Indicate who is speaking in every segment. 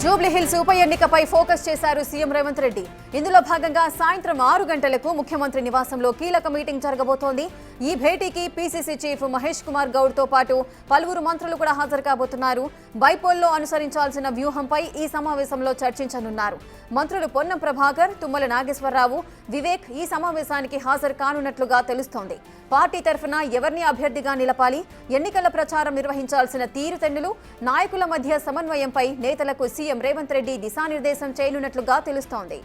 Speaker 1: జూబ్లీహిల్స్ ఉప ఎన్నికపై ఫోకస్ చేశారు సీఎం రేవంత్ రెడ్డి. ఇందులో భాగంగా సాయంత్రం 6 గంటలకు ముఖ్యమంత్రి నివాసంలో కీలక మీటింగ్ జరగబోతోంది. ఈ భేటీకి పీసీసీ చీఫ్ మహేష్ కుమార్ గౌడ్ తో పాటు పలువురు మంత్రులు కూడా హాజరు కాబోతున్నారు. బైపోల్లో అనుసరించాల్సిన వ్యూహంపై ఈ సమావేశంలో చర్చించనున్నారు. మంత్రులు పొన్నం ప్రభాకర్, తుమ్మల నాగేశ్వరరావు, వివేక్ ఈ సమావేశానికి హాజరు కానున్నట్లుగా తెలుస్తోంది. పార్టీ తరఫున ఎవరిని అభ్యర్థిగా నిలపాలి, ఎన్నికల ప్రచారం నిర్వహించాల్సిన తీరుతెన్నులు, నాయకుల మధ్య సమన్వయంపై నేతలకు సీఎం రేవంత్ రెడ్డి దిశానిర్దేశం చేయనున్నట్లుగా తెలుస్తోంది.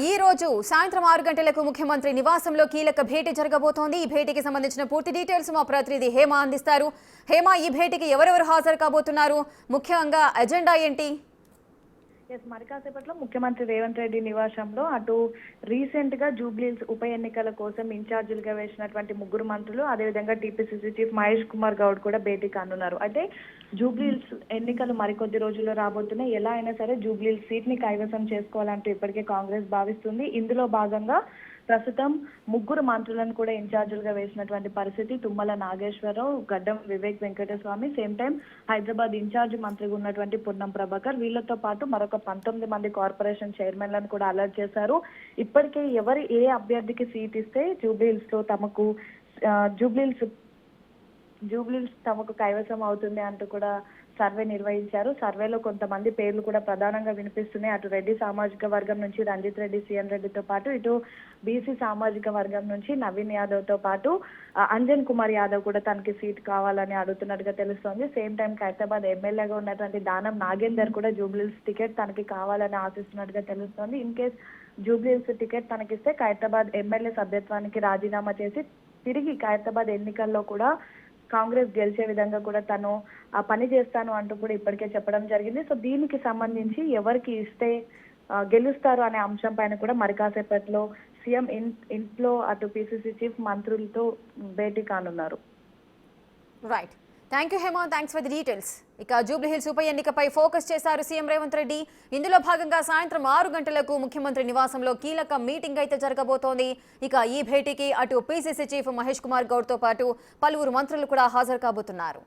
Speaker 1: ఈ రోజు సాయంత్రం 6 గంటలకు ముఖ్యమంత్రి నివాసంలో కీలక భేటీ జరగబోతోంది. ఈ భేటీకి సంబంధించిన పూర్తి డీటెయిల్స్ మా ప్రతినిధి హేమ అందిస్తారు. హేమ, ఈ భేటీకి ఎవరెవరు హాజరు కాబోతున్నారు, ముఖ్యంగా ఎజెండా ఏంటి?
Speaker 2: మరి కాసేపట్లో ముఖ్యమంత్రి రేవంత్ రెడ్డి నివాసంలో అటు రీసెంట్ గా జూబ్లీహిల్స్ ఉప ఎన్నికల కోసం ఇన్ఛార్జీలుగా వేసినటువంటి 3 మంత్రులు, అదేవిధంగా టీపీసీసీ చీఫ్ మహేష్ కుమార్ గౌడ్ కూడా భేటీ కానున్నారు. అయితే జూబ్లీహిల్స్ ఎన్నికలు మరికొద్ది రోజుల్లో రాబోతున్నాయి. ఎలా అయినా సరే జూబ్లీహిల్స్ సీట్ ని కైవసం చేసుకోవాలంటూ ఇప్పటికే కాంగ్రెస్ భావిస్తుంది. ఇందులో భాగంగా ప్రస్తుతం 3 మంత్రులను కూడా ఇన్ఛార్జీలుగా వేసినటువంటి పరిస్థితి. Tummala Nageswararao, Gaddam Vivek Venkataswamy, same time Hyderabad incharge మంత్రిగా ఉన్నటువంటి పొన్నం ప్రభాకర్, వీళ్లతో పాటు మరొక 19 మంది కార్పొరేషన్ చైర్మన్లను కూడా అలర్ట్ చేశారు. ఇప్పటికే ఏ అభ్యర్థికి సీట్ ఇస్తే జూబ్లీహిల్స్ లో తమకు జూబ్లీహిల్స్ తమకు కైవసం అవుతుంది అంటూ కూడా సర్వే నిర్వహించారు. సర్వేలో కొంతమంది పేర్లు కూడా ప్రధానంగా వినిపిస్తున్నాయి. అటు రెడ్డి సామాజిక వర్గం నుంచి రంజిత్ రెడ్డి, సీఎన్ రెడ్డితో పాటు ఇటు బీసీ సామాజిక వర్గం నుంచి నవీన్ యాదవ్ తో పాటు అంజన్ కుమార్ యాదవ్ కూడా తనకి సీట్ కావాలని అడుగుతున్నట్టుగా తెలుస్తోంది. సేమ్ టైం హైదరాబాద్ ఎమ్మెల్యేగా ఉన్నటువంటి దానం నాగేందర్ కూడా జూబ్లీహిల్స్ టికెట్ తనకి కావాలని ఆశిస్తున్నట్టుగా తెలుస్తోంది. ఇన్ కేస్ జూబ్లీహిల్స్ టికెట్ తనకిస్తే హైదరాబాద్ ఎమ్మెల్యే సభ్యత్వానికి రాజీనామా చేసి తిరిగి హైదరాబాద్ ఎన్నికల్లో కూడా కాంగ్రెస్ గెలిచే విధంగా కూడా తను ఆ పని చేస్తాను అంటూ కూడా ఇప్పటికే చెప్పడం జరిగింది. సో దీనికి సంబంధించి ఎవరికి ఇస్తే గెలుస్తారు అనే అంశం పైన కూడా మరి కాసేపట్లో సీఎం ఇంట్లో అటు పీసీసీ చీఫ్ మంత్రులతో భేటీ కానున్నారు.
Speaker 1: Right, thank you Hema, thanks for the details. ఇక జూబ్లీహిల్స్ ఉప ఎన్నికపై ఫోకస్ చేశారు సీఎం రేవంత్ రెడ్డి. ఇందులో భాగంగా సాయంత్రం 6 గంటలకు ముఖ్యమంత్రి నివాసంలో కీలక మీటింగ్ అయితే జరగబోతోంది. ఇక ఈ భేటీకి అటు పీసీసీ చీఫ్ మహేష్ కుమార్ గౌడ్ తో పాటు పలువురు మంత్రులు కూడా హాజరు కాబోతున్నారు.